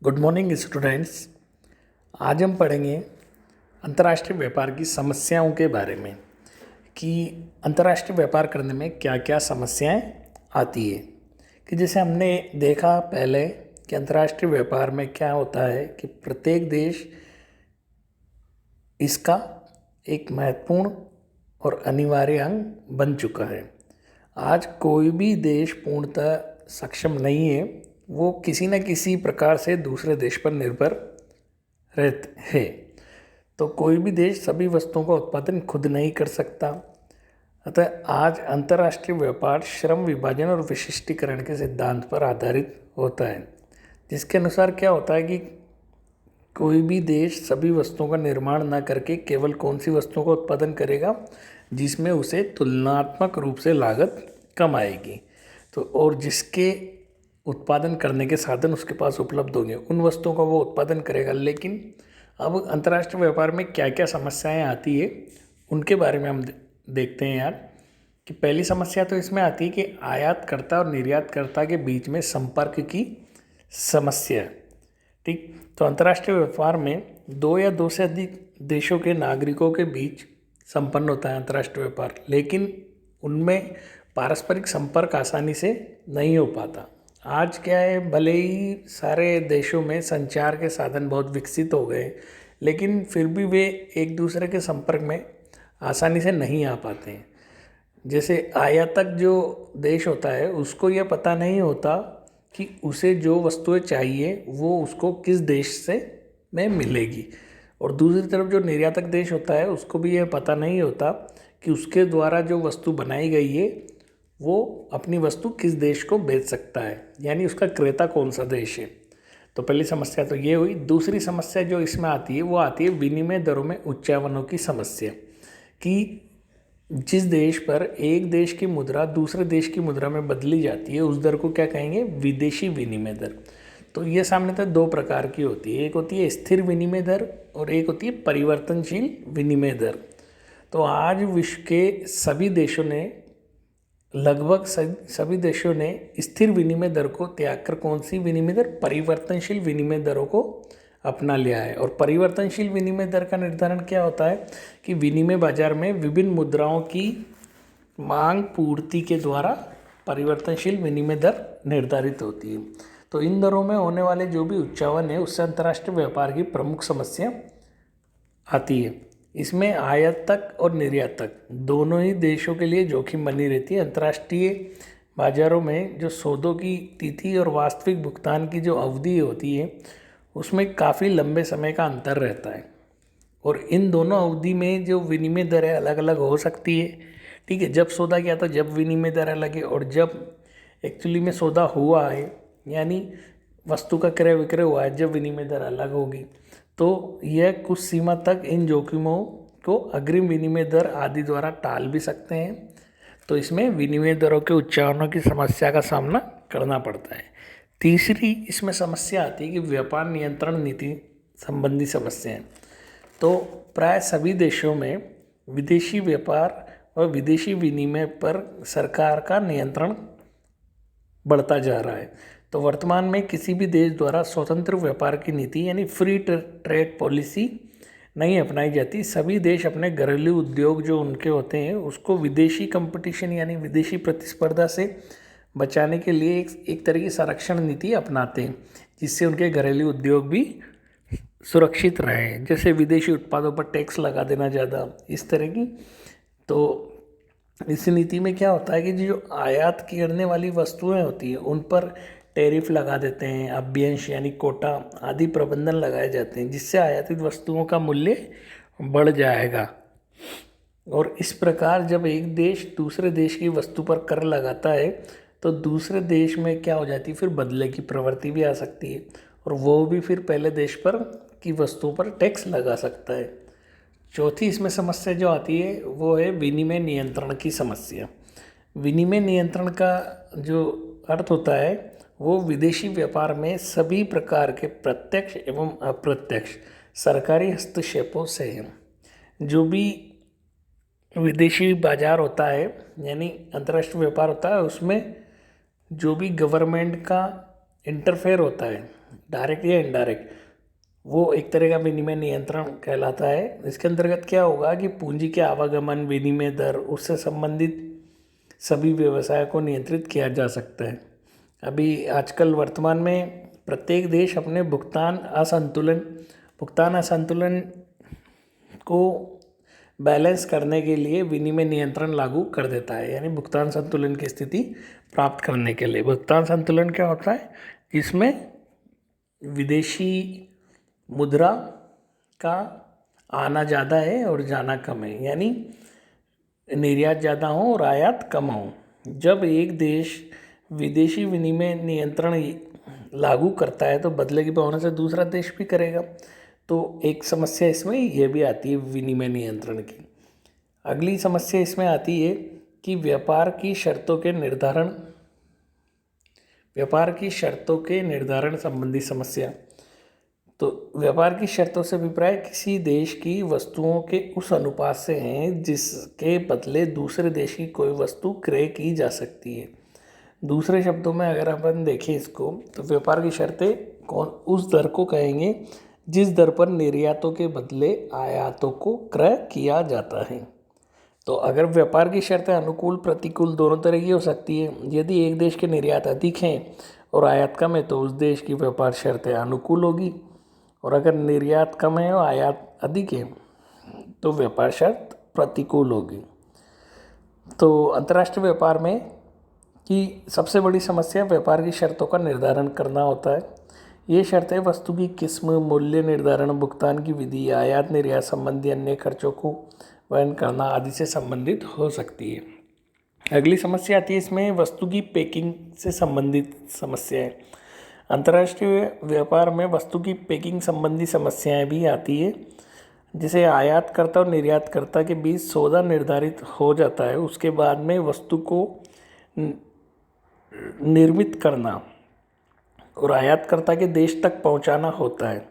Good morning students. आज हम पढ़ेंगे अंतर्राष्ट्रीय व्यापार की समस्याओं के बारे में कि अंतर्राष्ट्रीय व्यापार करने में क्या क्या समस्याएं आती है। कि जैसे हमने देखा पहले कि अंतर्राष्ट्रीय व्यापार में क्या होता है कि प्रत्येक देश इसका एक महत्वपूर्ण और अनिवार्य अंग बन चुका है। आज कोई भी देश पूर्णतः सक्षम नहीं है, वो किसी न किसी प्रकार से दूसरे देश पर निर्भर रहते है। तो कोई भी देश सभी वस्तुओं का उत्पादन खुद नहीं कर सकता। अतः आज अंतर्राष्ट्रीय व्यापार श्रम विभाजन और विशिष्टीकरण के सिद्धांत पर आधारित होता है, जिसके अनुसार क्या होता है कि कोई भी देश सभी वस्तुओं का निर्माण न करके केवल कौन सी वस्तुओं का उत्पादन करेगा जिसमें उसे तुलनात्मक रूप से लागत कम आएगी, तो और जिसके उत्पादन करने के साधन उसके पास उपलब्ध होंगे उन वस्तुओं का वो उत्पादन करेगा। लेकिन अब अंतर्राष्ट्रीय व्यापार में क्या क्या समस्याएं आती है उनके बारे में हम देखते हैं यार। कि पहली समस्या तो इसमें आती है कि आयातकर्ता और निर्यातकर्ता के बीच में संपर्क की समस्या। ठीक, तो अंतर्राष्ट्रीय व्यापार में दो या दो से अधिक देशों के नागरिकों के बीच संपन्न होता है अंतर्राष्ट्रीय व्यापार, लेकिन उनमें पारस्परिक संपर्क आसानी से नहीं हो पाता। आज क्या है, भले ही सारे देशों में संचार के साधन बहुत विकसित हो गए, लेकिन फिर भी वे एक दूसरे के संपर्क में आसानी से नहीं आ पाते हैं। जैसे आयातक जो देश होता है उसको यह पता नहीं होता कि उसे जो वस्तुएं चाहिए वो उसको किस देश से में मिलेगी, और दूसरी तरफ जो निर्यातक देश होता है उसको भी यह पता नहीं होता कि उसके द्वारा जो वस्तु बनाई गई है वो अपनी वस्तु किस देश को बेच सकता है, यानी उसका क्रेता कौन सा देश है। तो पहली समस्या तो ये हुई। दूसरी समस्या जो इसमें आती है वो आती है विनिमय दरों में उच्चावनों की समस्या। कि जिस देश पर एक देश की मुद्रा दूसरे देश की मुद्रा में बदली जाती है उस दर को क्या कहेंगे, विदेशी विनिमय दर। तो ये सामान्यतः दो प्रकार की होती है, एक होती है स्थिर विनिमय दर और एक होती है परिवर्तनशील विनिमय दर। तो आज विश्व के सभी देशों ने लगभग सभी देशों ने स्थिर विनिमय दर को त्याग कर कौन सी विनिमय दर, परिवर्तनशील विनिमय दरों को अपना लिया है। और परिवर्तनशील विनिमय दर का निर्धारण क्या होता है कि विनिमय बाजार में विभिन्न मुद्राओं की मांग पूर्ति के द्वारा परिवर्तनशील विनिमय दर निर्धारित होती है। तो इन दरों में होने वाले जो भी उच्चावन है उससे अंतर्राष्ट्रीय व्यापार की प्रमुख समस्या आती है। इसमें आयातक और निर्यातक दोनों ही देशों के लिए जोखिम बनी रहती है। अंतर्राष्ट्रीय बाजारों में जो सौदों की तिथि और वास्तविक भुगतान की जो अवधि होती है उसमें काफ़ी लंबे समय का अंतर रहता है, और इन दोनों अवधि में जो विनिमय दर है अलग अलग हो सकती है। ठीक है, जब सौदा किया तो जब विनिमय दर अलग है, और जब एक्चुअली में सौदा हुआ है यानी वस्तु का क्रय विक्रय हुआ है जब विनिमय दर अलग होगी। तो यह कुछ सीमा तक इन जोखिमों को अग्रिम विनिमय दर आदि द्वारा टाल भी सकते हैं। तो इसमें विनिमय दरों के उच्चारणों की समस्या का सामना करना पड़ता है। तीसरी इसमें समस्या आती है कि व्यापार नियंत्रण नीति संबंधी समस्याएं। तो प्राय सभी देशों में विदेशी व्यापार और विदेशी विनिमय पर सरकार का नियंत्रण बढ़ता जा रहा है। तो वर्तमान में किसी भी देश द्वारा स्वतंत्र व्यापार की नीति यानी फ्री ट्रेड पॉलिसी नहीं अपनाई जाती। सभी देश अपने घरेलू उद्योग जो उनके होते हैं उसको विदेशी कंपटीशन यानी विदेशी प्रतिस्पर्धा से बचाने के लिए एक तरह की संरक्षण नीति अपनाते हैं, जिससे उनके घरेलू उद्योग भी सुरक्षित रहें। जैसे विदेशी उत्पादों पर टैक्स लगा देना ज़्यादा, इस तरह की। तो इस नीति में क्या होता है कि जो आयात करने वाली वस्तुएं होती हैं उन पर टैरिफ लगा देते हैं, अभ्यंश यानी कोटा आदि प्रबंधन लगाए जाते हैं, जिससे आयातित वस्तुओं का मूल्य बढ़ जाएगा। और इस प्रकार जब एक देश दूसरे देश की वस्तु पर कर लगाता है तो दूसरे देश में क्या हो जाती है, फिर बदले की प्रवृत्ति भी आ सकती है, और वो भी फिर पहले देश पर की वस्तुओं पर टैक्स लगा सकता है। चौथी इसमें समस्या जो आती है वो है विनिमय नियंत्रण की समस्या। विनिमय नियंत्रण का जो अर्थ होता है वो विदेशी व्यापार में सभी प्रकार के प्रत्यक्ष एवं अप्रत्यक्ष सरकारी हस्तक्षेपों से है। जो भी विदेशी बाजार होता है यानी अंतर्राष्ट्रीय व्यापार होता है उसमें जो भी गवर्नमेंट का इंटरफेयर होता है, डायरेक्ट या इनडायरेक्ट, वो एक तरह का विनिमय नियंत्रण कहलाता है। इसके अंतर्गत क्या होगा कि पूंजी के आवागमन, विनिमय दर, उससे संबंधित सभी व्यवसाय को नियंत्रित किया जा सकता है। अभी आजकल वर्तमान में प्रत्येक देश अपने भुगतान असंतुलन को बैलेंस करने के लिए विनिमय नियंत्रण लागू कर देता है, यानी भुगतान संतुलन की स्थिति प्राप्त करने के लिए। भुगतान संतुलन क्या होता है? इसमें विदेशी मुद्रा का आना ज़्यादा है और जाना कम है, यानी निर्यात ज़्यादा हो और आयात कम हो। जब एक देश विदेशी विनिमय नियंत्रण लागू करता है तो बदले की भावना से दूसरा देश भी करेगा। तो एक समस्या इसमें यह भी आती है विनिमय नियंत्रण की। अगली समस्या इसमें आती है कि व्यापार की शर्तों के निर्धारण संबंधी समस्या। तो व्यापार की शर्तों से अभिप्राय किसी देश की वस्तुओं के उस अनुपात से हैं जिसके बदले दूसरे देश की कोई वस्तु क्रय की जा सकती है। दूसरे शब्दों में अगर अपन देखें इसको, तो व्यापार की शर्तें उस दर को कहेंगे जिस दर पर निर्यातों के बदले आयातों को क्रय किया जाता है। तो अगर व्यापार की शर्तें अनुकूल प्रतिकूल दोनों तरह की हो सकती है। यदि एक देश के निर्यात अधिक हैं और आयात कम है तो उस देश की व्यापार शर्तें अनुकूल होगी, और अगर निर्यात कम है और आयात अधिक है तो व्यापार शर्त प्रतिकूल होगी। तो अंतर्राष्ट्रीय व्यापार में की सबसे बड़ी समस्या व्यापार की शर्तों का निर्धारण करना होता है। ये शर्तें वस्तु की किस्म, मूल्य निर्धारण, भुगतान की विधि, आयात निर्यात संबंधी अन्य खर्चों को वहन करना आदि से संबंधित हो सकती है। अगली समस्या आती है इसमें वस्तु की पैकिंग से संबंधित समस्याएं। अंतर्राष्ट्रीय व्यापार में वस्तु की पैकिंग संबंधी समस्याएं भी आती है। जिसे आयातकर्ता और निर्यातकर्ता के बीच सौदा निर्धारित हो जाता है, उसके बाद में वस्तु को निर्मित करना और आयातकर्ता के देश तक पहुंचाना होता है।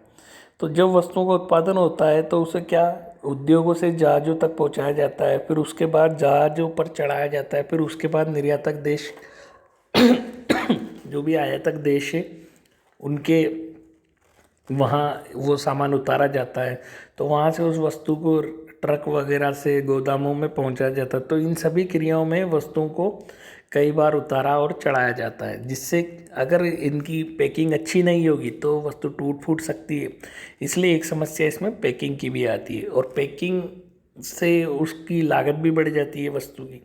तो जब वस्तुओं का उत्पादन होता है तो उसे क्या उद्योगों से जहाज़ों तक पहुंचाया जाता है, फिर उसके बाद जहाज़ों पर चढ़ाया जाता है, फिर उसके बाद निर्यातक देश जो भी आयातक देश है उनके वहाँ वो सामान उतारा जाता है। तो वहाँ से उस वस्तु को ट्रक वगैरह से गोदामों में पहुँचाया जाता है। तो इन सभी क्रियाओं में वस्तुओं को कई बार उतारा और चढ़ाया जाता है, जिससे अगर इनकी पैकिंग अच्छी नहीं होगी तो वस्तु टूट फूट सकती है। इसलिए एक समस्या इसमें पैकिंग की भी आती है, और पैकिंग से उसकी लागत भी बढ़ जाती है वस्तु की।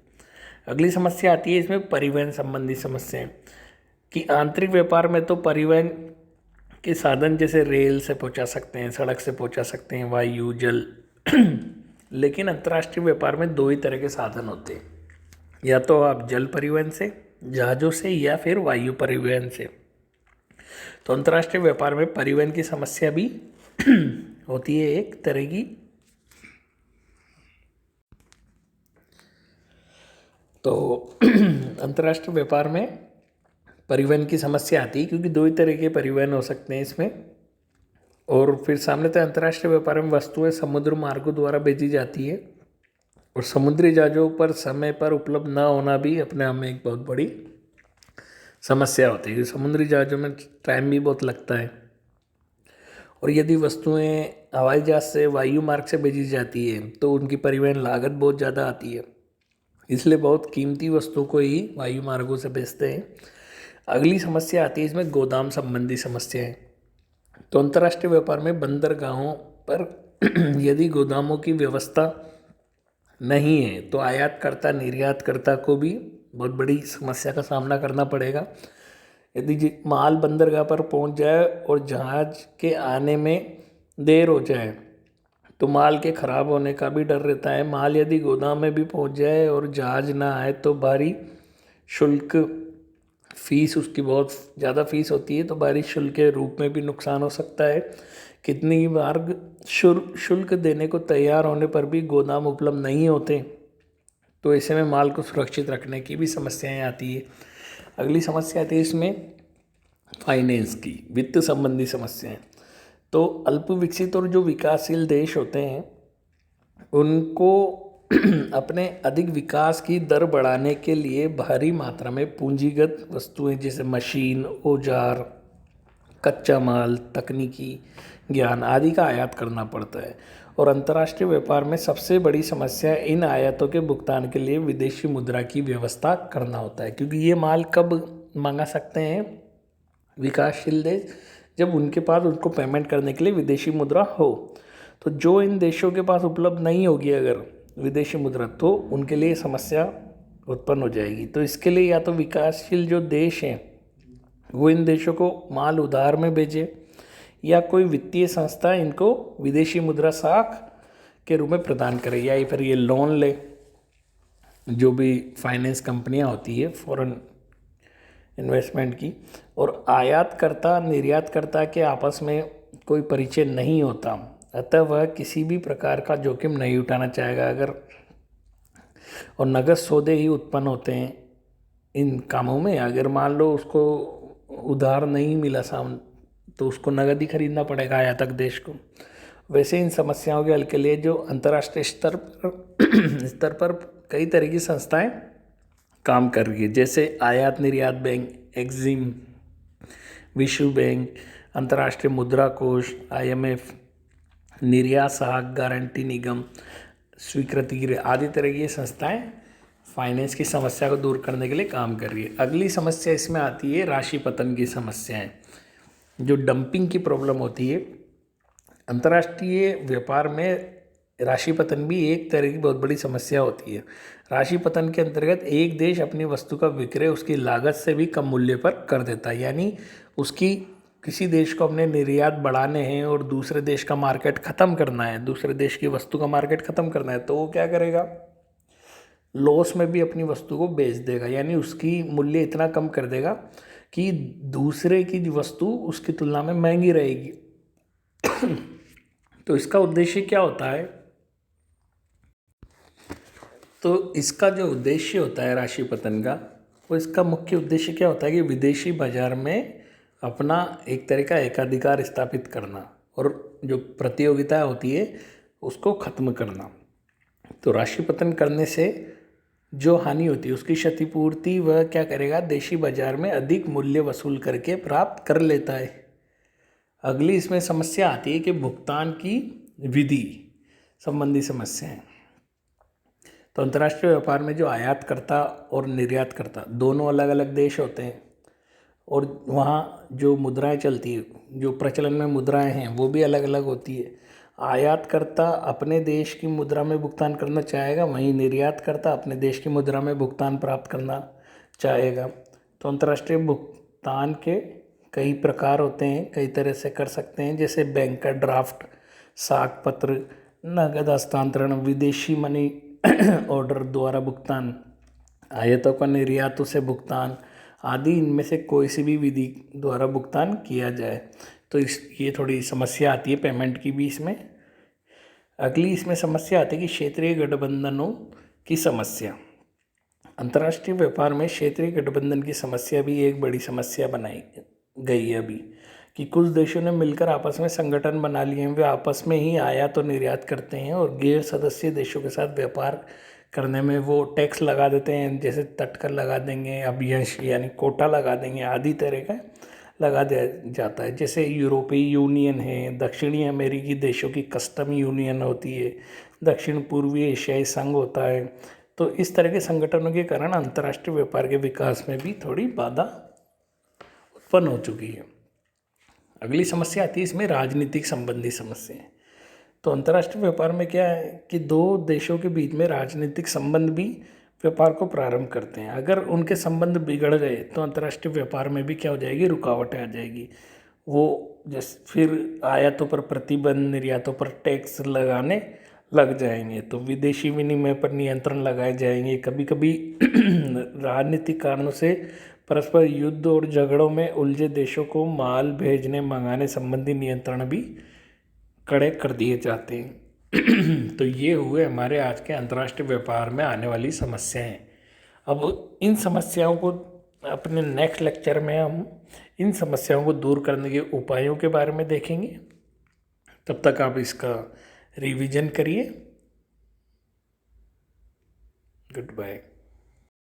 अगली समस्या आती है इसमें परिवहन संबंधी समस्याएं, कि आंतरिक व्यापार में तो परिवहन के साधन जैसे रेल से पहुंचा सकते हैं, सड़क से पहुंचा सकते हैं, वायु, जल लेकिन अंतर्राष्ट्रीय व्यापार में दो ही तरह के साधन होते हैं, या तो आप जल परिवहन से, जहाज़ों से, या फिर वायु परिवहन से। तो अंतर्राष्ट्रीय व्यापार में परिवहन की समस्या भी होती है एक तरह की। तो अंतर्राष्ट्रीय व्यापार में परिवहन की समस्या आती है क्योंकि दो ही तरह के परिवहन हो सकते हैं इसमें। और फिर सामान्यतः अंतर्राष्ट्रीय व्यापार में वस्तुएं समुद्र मार्गों द्वारा भेजी जाती है, और समुद्री जहाज़ों पर समय पर उपलब्ध न होना भी अपने आप में एक बहुत बड़ी समस्या होती है। समुद्री जहाज़ों में टाइम भी बहुत लगता है, और यदि वस्तुएं हवाई जहाज़ से वायु मार्ग से भेजी जाती है तो उनकी परिवहन लागत बहुत ज़्यादा आती है, इसलिए बहुत कीमती वस्तुओं को ही वायु मार्गों से भेजते हैं। अगली समस्या आती है इसमें गोदाम संबंधी समस्याएं। तो अंतर्राष्ट्रीय व्यापार में बंदरगाहों पर यदि गोदामों की व्यवस्था नहीं है तो आयातकर्ता निर्यातकर्ता को भी बहुत बड़ी समस्या का सामना करना पड़ेगा। यदि माल बंदरगाह पर पहुंच जाए और जहाज़ के आने में देर हो जाए तो माल के ख़राब होने का भी डर रहता है। माल यदि गोदाम में भी पहुंच जाए और जहाज़ ना आए तो भारी शुल्क फीस, उसकी बहुत ज़्यादा फीस होती है, तो भारी शुल्क के रूप में भी नुकसान हो सकता है। कितनी बार शुल्क देने को तैयार होने पर भी गोदाम उपलब्ध नहीं होते, तो ऐसे में माल को सुरक्षित रखने की भी समस्याएं आती है। अगली समस्या आती है इसमें फाइनेंस की, वित्त संबंधी समस्याएं। तो अल्प विकसित और जो विकासशील देश होते हैं उनको अपने अधिक विकास की दर बढ़ाने के लिए भारी मात्रा में पूंजीगत वस्तुएं जैसे मशीन, औजार, कच्चा माल, तकनीकी ज्ञान आदि का आयात करना पड़ता है। और अंतर्राष्ट्रीय व्यापार में सबसे बड़ी समस्या इन आयातों के भुगतान के लिए विदेशी मुद्रा की व्यवस्था करना होता है, क्योंकि ये माल कब मंगा सकते हैं विकासशील देश, जब उनके पास उनको पेमेंट करने के लिए विदेशी मुद्रा हो। तो जो इन देशों के पास उपलब्ध नहीं होगी अगर विदेशी मुद्रा, तो उनके लिए समस्या उत्पन्न हो जाएगी। तो इसके लिए या तो विकासशील जो देश हैं वो इन देशों को माल उधार में भेजे, या कोई वित्तीय संस्था इनको विदेशी मुद्रा साख के रूप में प्रदान करे, या फिर ये लोन ले। जो भी फाइनेंस कंपनियां होती है फॉरेन इन्वेस्टमेंट की, और आयातकर्ता निर्यातकर्ता के आपस में कोई परिचय नहीं होता, अतः वह किसी भी प्रकार का जोखिम नहीं उठाना चाहेगा अगर, और नगद सौदे ही उत्पन्न होते हैं इन कामों में। अगर मान लो उसको उधार नहीं मिला सामान, तो उसको नगद ही खरीदना पड़ेगा आयातक देश को। वैसे इन समस्याओं के हल के लिए जो अंतर्राष्ट्रीय स्तर पर कई तरह की संस्थाएं काम कर रही है, जैसे आयात निर्यात बैंक, एक्जिम, विश्व बैंक, अंतर्राष्ट्रीय मुद्रा कोष, IMF, निर्यात सहायक गारंटी निगम, स्वीकृति आदि तरह की संस्थाएं फाइनेंस की समस्या को दूर करने के लिए काम कर रही है। अगली समस्या इसमें आती है राशि पतन की समस्याएं, जो डंपिंग की प्रॉब्लम होती है। अंतर्राष्ट्रीय व्यापार में राशि पतन भी एक तरह की बहुत बड़ी समस्या होती है। राशि पतन के अंतर्गत एक देश अपनी वस्तु का विक्रय उसकी लागत से भी कम मूल्य पर कर देता है, यानी उसकी किसी देश को अपने निर्यात बढ़ाने हैं और दूसरे देश का मार्केट ख़त्म करना है, दूसरे देश की वस्तु का मार्केट ख़त्म करना है, तो वो क्या करेगा, लॉस में भी अपनी वस्तु को बेच देगा, यानी उसकी मूल्य इतना कम कर देगा कि दूसरे की वस्तु उसकी तुलना में महंगी रहेगी। तो इसका उद्देश्य क्या होता है, तो इसका जो उद्देश्य होता है राशि पतन का, वो इसका मुख्य उद्देश्य क्या होता है कि विदेशी बाजार में अपना एक तरह का एकाधिकार स्थापित करना और जो प्रतियोगिता होती है उसको ख़त्म करना। तो राशि पतन करने से जो हानि होती है उसकी क्षतिपूर्ति वह क्या करेगा, देशी बाजार में अधिक मूल्य वसूल करके प्राप्त कर लेता है। अगली इसमें समस्या आती है कि भुगतान की विधि संबंधी समस्याएं। तो अंतर्राष्ट्रीय व्यापार में जो आयातकर्ता और निर्यातकर्ता दोनों अलग अलग देश होते हैं, और वहाँ जो मुद्राएं चलती है, जो प्रचलन में मुद्राएं हैं वो भी अलग अलग होती है। आयातकर्ता अपने देश की मुद्रा में भुगतान करना चाहेगा, वहीं निर्यातकर्ता अपने देश की मुद्रा में भुगतान प्राप्त करना चाहेगा। तो अंतर्राष्ट्रीय भुगतान के कई प्रकार होते हैं, कई तरह से कर सकते हैं, जैसे बैंक का ड्राफ्ट, साख पत्र, नगद हस्तांतरण, विदेशी मनी ऑर्डर द्वारा भुगतान, आयातों का निर्यातों से भुगतान आदि, इनमें से कोई सी भी विधि द्वारा भुगतान किया जाए। तो ये थोड़ी समस्या आती है पेमेंट की भी इसमें। अगली इसमें समस्या आती है कि क्षेत्रीय गठबंधनों की समस्या। अंतर्राष्ट्रीय व्यापार में क्षेत्रीय गठबंधन की समस्या भी एक बड़ी समस्या बनाई गई है अभी, कि कुछ देशों ने मिलकर आपस में संगठन बना लिए हैं, वे आपस में ही आयात और निर्यात करते हैं और गैर सदस्य देशों के साथ व्यापार करने में वो टैक्स लगा देते हैं, जैसे तटकर लगा देंगे, अभियंश यानी कोटा लगा देंगे, आदि तरह का लगा दिया जाता है। जैसे यूरोपीय यूनियन है, दक्षिणी अमेरिकी देशों की कस्टम यूनियन होती है, दक्षिण पूर्वी एशियाई संघ होता है। तो इस तरह के संगठनों के कारण अंतर्राष्ट्रीय व्यापार के विकास में भी थोड़ी बाधा उत्पन्न हो चुकी है। अगली समस्या आती है इसमें राजनीतिक संबंधी समस्याएं। तो अंतर्राष्ट्रीय व्यापार में क्या है कि दो देशों के बीच में राजनीतिक संबंध भी व्यापार को प्रारंभ करते हैं। अगर उनके संबंध बिगड़ गए तो अंतर्राष्ट्रीय व्यापार में भी क्या हो जाएगी, रुकावटें आ जाएगी। वो जैसे फिर आयातों पर प्रतिबंध, निर्यातों पर टैक्स लगाने लग जाएंगे, तो विदेशी विनिमय पर नियंत्रण लगाए जाएंगे। कभी कभी राजनीतिक कारणों से परस्पर युद्ध और झगड़ों में उलझे देशों को माल भेजने मंगाने संबंधी नियंत्रण भी कड़े कर दिए जाते हैं। तो ये हुए हमारे आज के अंतर्राष्ट्रीय व्यापार में आने वाली समस्याएं। अब इन समस्याओं को अपने नेक्स्ट लेक्चर में हम इन समस्याओं को दूर करने के उपायों के बारे में देखेंगे। तब तक आप इसका रिवीजन करिए। Good bye.